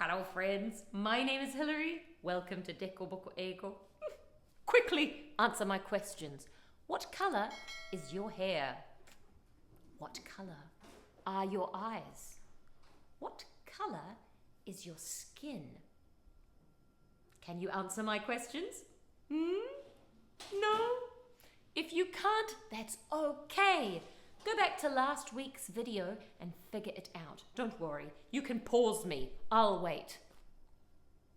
Hello friends, my name is Hilary. Welcome to Deko Boko Ego. Quickly answer my questions. What colour is your hair? What colour are your eyes? What colour is your skin? Can you answer my questions? No? If you can't, that's okay. Go back to last week's video and figure it out. Don't worry, you can pause me. I'll wait.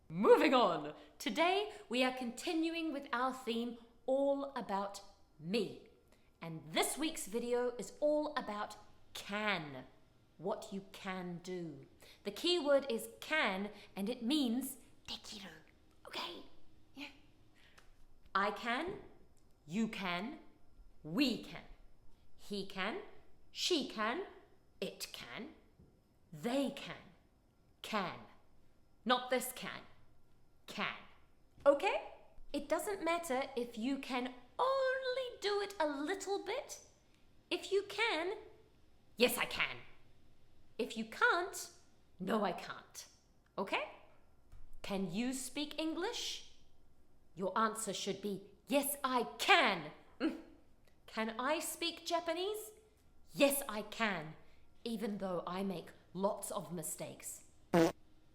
Moving on. Today we are continuing with our theme, all about me. And this week's video is all about can. What you can do. The key word is can, and it means dekiru. Okay? Yeah. I can, you can, we can. He can, she can, it can, they can. Not this can. Okay? It doesn't matter if you can only do it a little bit. If you can, yes I can. If you can't, no I can't. Okay? Can you speak English? Your answer should be, yes I can. Can I speak Japanese? Yes, I can, even though I make lots of mistakes.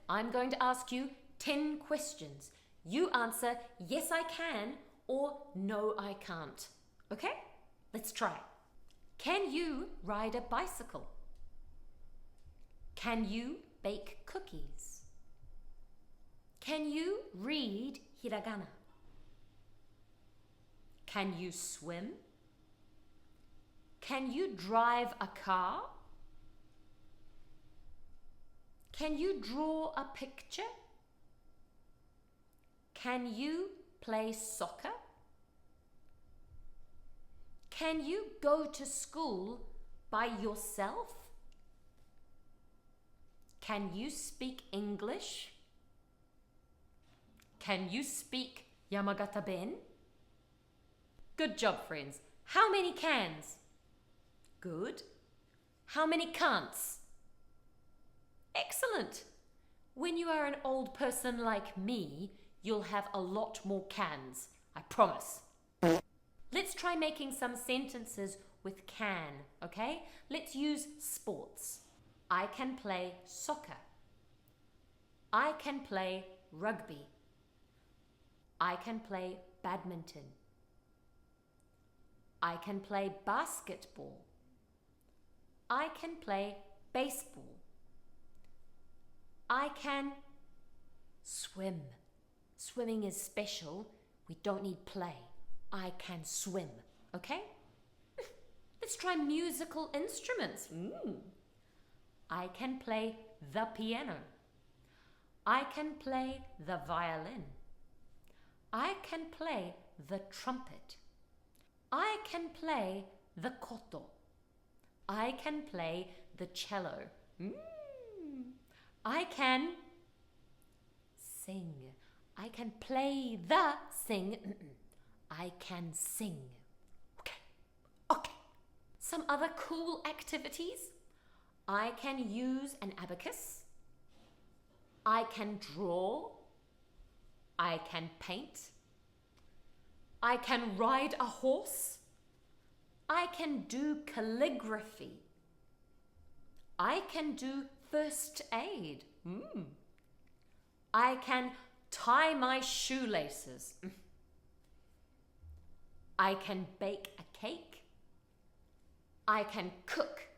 I'm going to ask you 10 questions. You answer, yes, I can, or no, I can't. Okay? Let's try. Can you ride a bicycle? Can you bake cookies? Can you read hiragana? Can you swim? Can you drive a car? Can you draw a picture? Can you play soccer? Can you go to school by yourself? Can you speak English? Can you speak Yamagata Ben? Good job, friends. How many cans? Good. How many can'ts? Excellent. When you are an old person like me, you'll have a lot more cans, I promise. Let's try making some sentences with can, okay? Let's use sports. I can play soccer. I can play rugby. I can play badminton. I can play basketball. I can play baseball. I can swim. Swimming is special. We don't need play. I can swim, okay? Let's try musical instruments. I can play the piano. I can play the violin. I can play the trumpet. I can play the koto. I can play the cello. I can sing. I can play the sing. I can sing. Okay. Some other cool activities. I can use an abacus. I can draw. I can paint. I can ride a horse. I can do calligraphy. I can do first aid. I can tie my shoelaces. I can bake a cake. I can cook.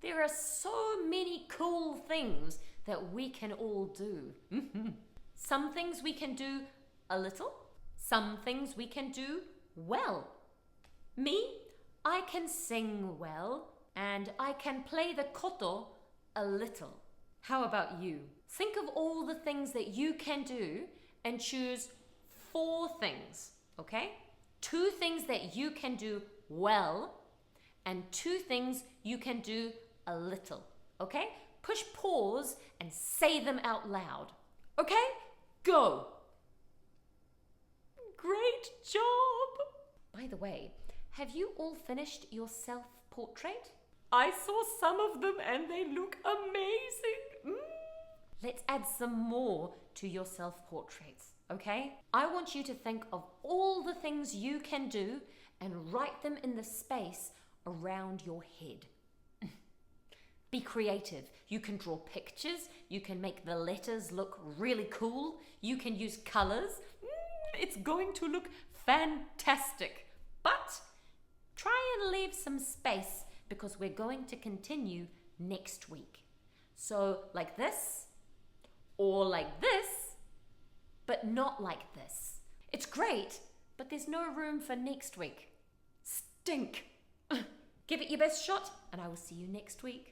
There are so many cool things that we can all do. Some things we can do a little. Some things we can do well. Me, I can sing well, and I can play the koto a little. How about you? Think of all the things that you can do and choose 4 things, okay? 2 things that you can do well and 2 things you can do a little, okay? Push pause and say them out loud, okay? Go! Great job! By the way, have you all finished your self-portrait? I saw some of them and they look amazing. let's add some more to your self-portraits, okay? I want you to think of all the things you can do and write them in the space around your head. Be creative. You can draw pictures. You can make the letters look really cool. You can use colors. It's going to look fantastic. But try and leave some space because we're going to continue next week. So like this, or like this, but not like this. It's great, but there's no room for next week. Stink. Give it your best shot, and I will see you next week.